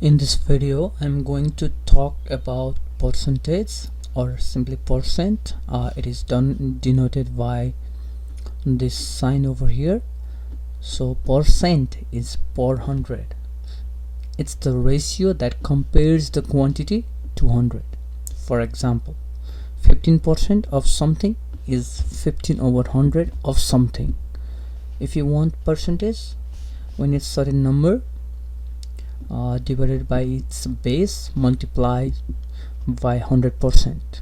In this video, I'm going to talk about percentage or simply percent. It is denoted by this sign over here. So percent is per 100. It's the ratio that compares the quantity to 100. For example, 15% of something is 15 over 100 of something. If you want percentage, when it's certain number divided by its base multiplied by 100%.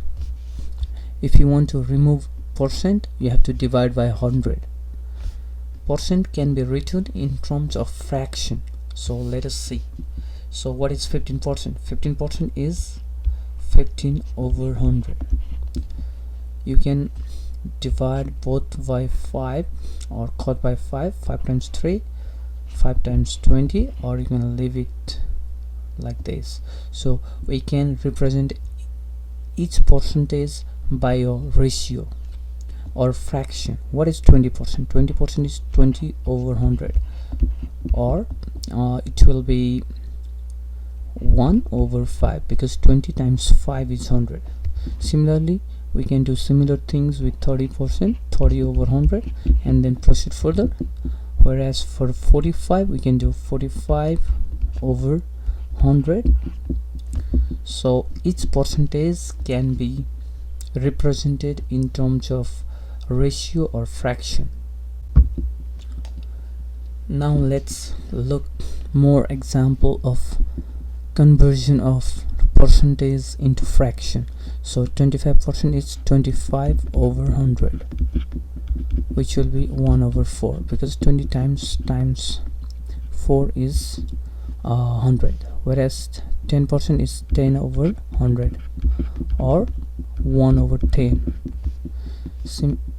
If you want to remove percent, you have to divide by 100. Percent can be written in terms of fraction. So let us see. So what is 15%? 15% is 15 over 100. You can divide both by 5 or cut by 5 times 3, 5 times 20, or you can leave it like this. So we can represent each percentage by a ratio or fraction. What is 20%? 20% is 20 over 100, or it will be 1 over 5, because 20 times 5 is 100. Similarly, we can do similar things with 30%, 30 over 100, and then proceed further. Whereas for 45, we can do 45 over 100. So each percentage can be represented in terms of ratio or fraction. Now let's look more example of conversion of percentage into fraction. So 25% is 25 over 100, which will be 1 over 4, because 20 times 4 is 100, whereas 10% is 10 over 100, or 1 over 10,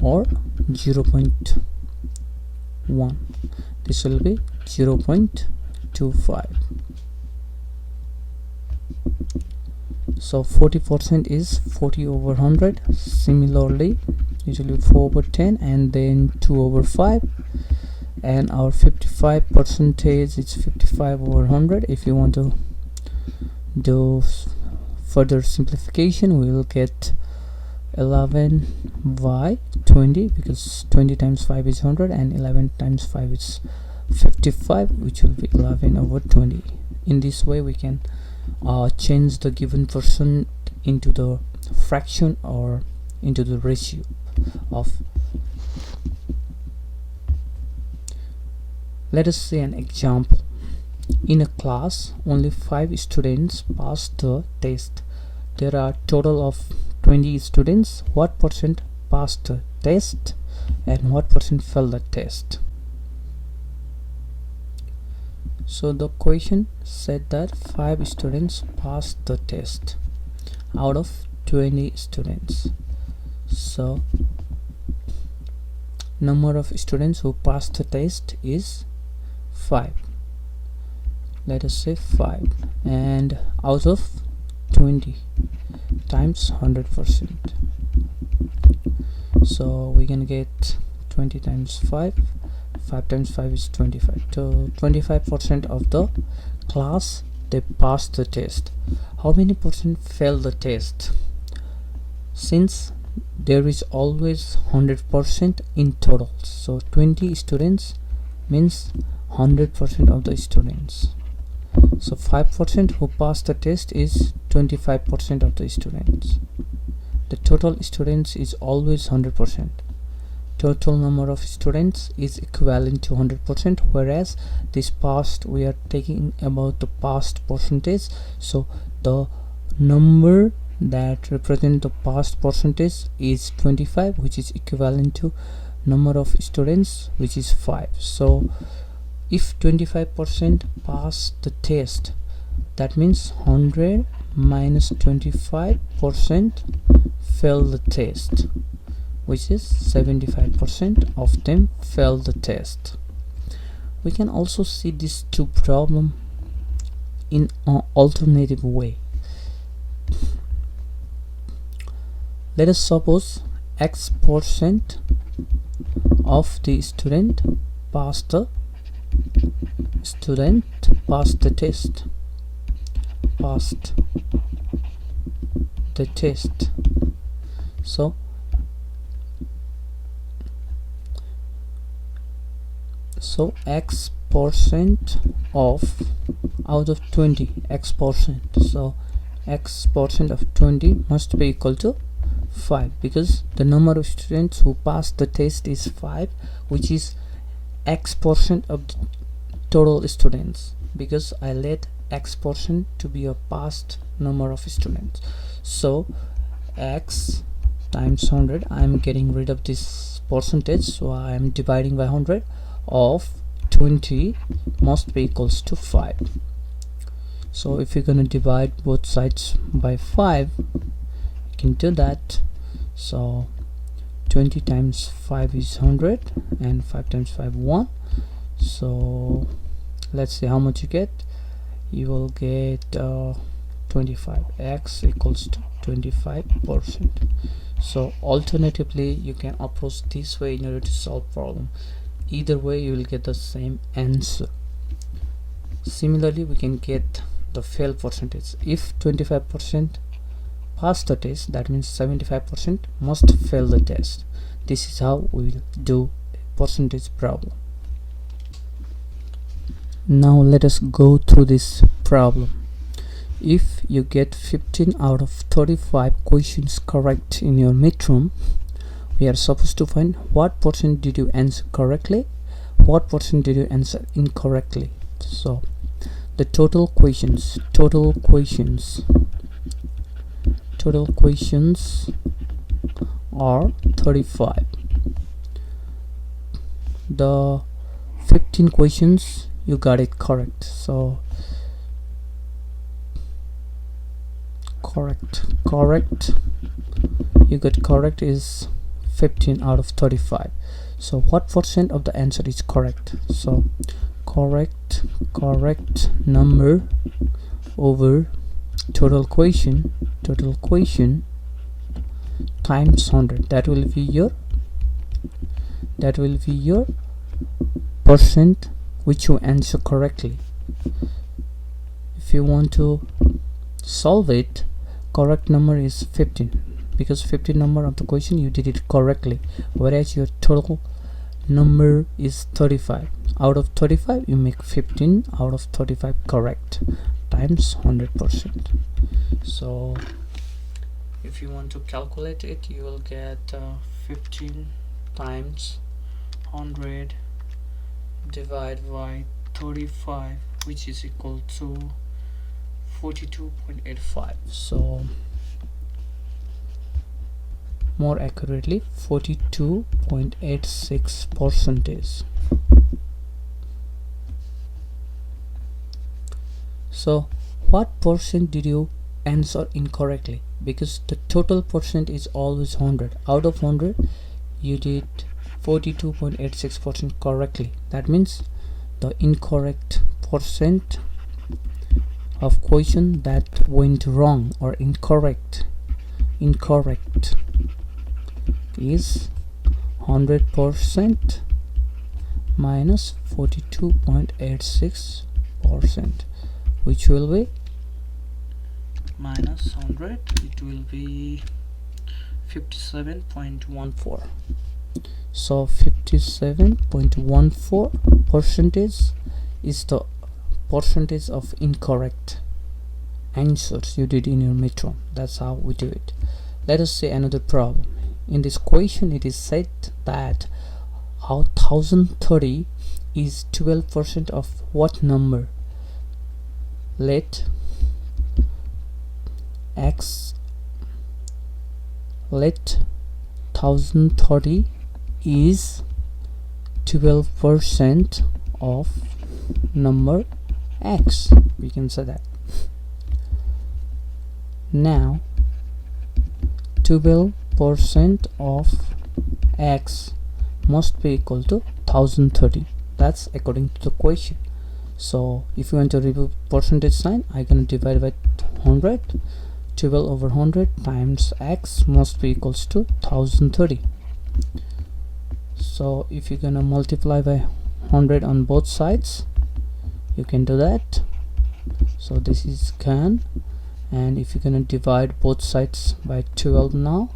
or 0.1. This will be 0.25. So 40% is 40 over 100. Similarly, usually 4 over 10, and then 2 over 5, and our 55% is 55 over 100. If you want to do further simplification, we will get 11 by 20, because 20 times 5 is 100 and 11 times 5 is 55, which will be 11 over 20. In this way, we can change the given percent into the fraction or into the ratio of. Let us see an example. In a class, only 5 students passed the test. There are total of 20 students. What percent passed the test and what percent failed the test? So the question said that 5 students passed the test out of 20 students. So number of students who passed the test is 5. Let us say 5, and out of 20 times 100%. So we can get 20 times 5. 5 times 5 is 25. So 25% of the class, they passed the test. How many percent failed the test? Since there is always 100% in total, so 20 students means 100% of the students. So 5% who passed the test is 25% of the students. The total students is always 100%. Total number of students is equivalent to 100%, whereas this past, we are taking about the past percentage. So the number that represent the past percentage is 25, which is equivalent to number of students, which is 5. So if 25% pass the test, that means 100 minus 25% fail the test, which is 75% of them fail the test. We can also see these two problems in an alternative way. Let us suppose X% of the student passed the test. passed the test. So x percent of out of 20, x percent, so x percent of 20 must be equal to 5, because the number of students who passed the test is 5, which is x percent of the total students, because I let x percent to be a past number of students. So x times 100, I'm getting rid of this percentage, so I am dividing by 100 of 20 must be equals to 5. So if you're gonna divide both sides by 5, you can do that. So 20 times 5 is 100, and 5 times 5 1. So let's see how much you get. You will get 25. X equals to 25%. So alternatively, you can approach this way in order to solve problem. Either way, you will get the same answer. Similarly, we can get the fail percentage. If 25% pass the test, that means 75% must fail the test. This is how we will do a percentage problem. Now let us go through this problem. If you get 15 out of 35 questions correct in your midterm, we are supposed to find what percent did you answer correctly, what percent did you answer incorrectly. So the total questions are 35. The 15 questions you got it correct, so correct you got correct is 15 out of 35. So what percent of the answer is correct? So correct number over total question times 100. That will be your percent which you answer correctly. If you want to solve it, correct number is 15, because 15 number of the question you did it correctly, whereas your total number is 35. Out of 35, you make 15 out of 35 correct, times 100%. So if you want to calculate it, you will get 15 times 100 divided by 35, which is equal to 42.85. so more accurately 42.86 percentage. So what percent did you answer incorrectly? Because the total percent is always 100. Out of 100, you did 42.86% correctly. That means the incorrect percent of question that went wrong or incorrect is 100% minus 42.86%, which will be minus 100, it will be 57.14. So 57.14 percentage is the percentage of incorrect answers you did in your midterm. That's how we do it. Let us see another problem. In this question, it is said that 1030 is 12% of what number? Let 1030 is 12% of number x. We can say that. Now 12% of x must be equal to 1030. That's according to the question. So if you want to remove percentage sign, I'm going to divide by 100. 12 over 100 times x must be equals to 1030. So if you're gonna multiply by 100 on both sides, you can do that. So this is can, and if you're gonna divide both sides by 12 now,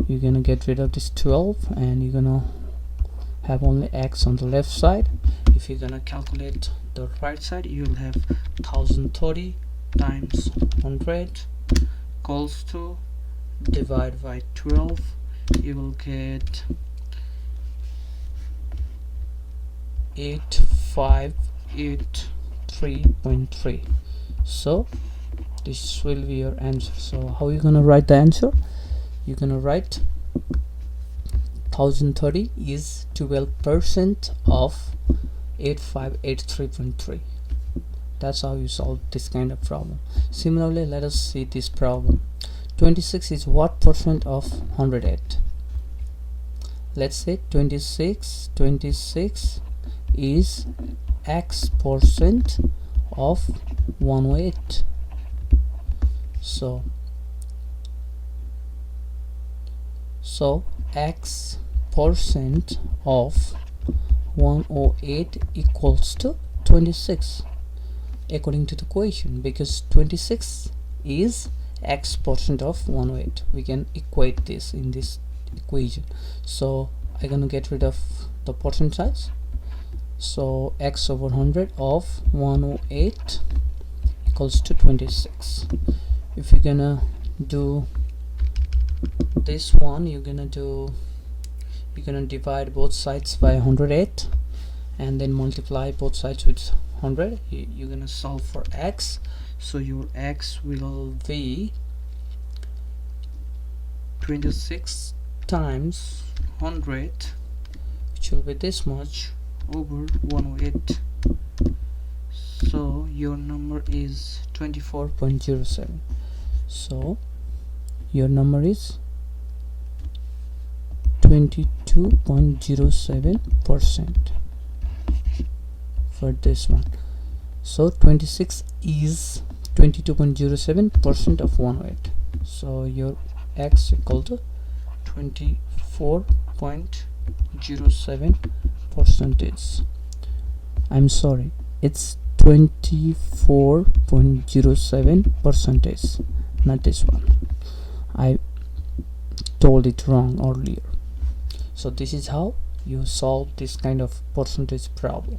you're gonna get rid of this 12 and you're gonna have only x on the left side. If you're gonna calculate the right side, you'll have 1030 times 100 equals to, divide by 12, you will get 8583.3. so this will be your answer. So how are you gonna write the answer? You're gonna write 1030 is 12% of 8583.3. That's how you solve this kind of problem. Similarly, let us see this problem. 26 is what percent of 108? Let's say 26 is x percent of 108. So x percent of 108 equals to 26 according to the equation, because 26 is x percent of 108. We can equate this in this equation. So I'm gonna get rid of the percent size. So x over 100 of 108 equals to 26. If you're gonna do this one, you're gonna divide both sides by 108 and then multiply both sides with 100. You're gonna solve for x. So your x will be 26 times 100, which will be this much, over 108. So your number is 24.07. so your number is 22.07% for this one. So 26 is 22.07% of 108. So your x equal to 24.07 percentage. I'm sorry, it's 24.07 percentage, not this one. I told it wrong earlier. So this is how you solve this kind of percentage problem.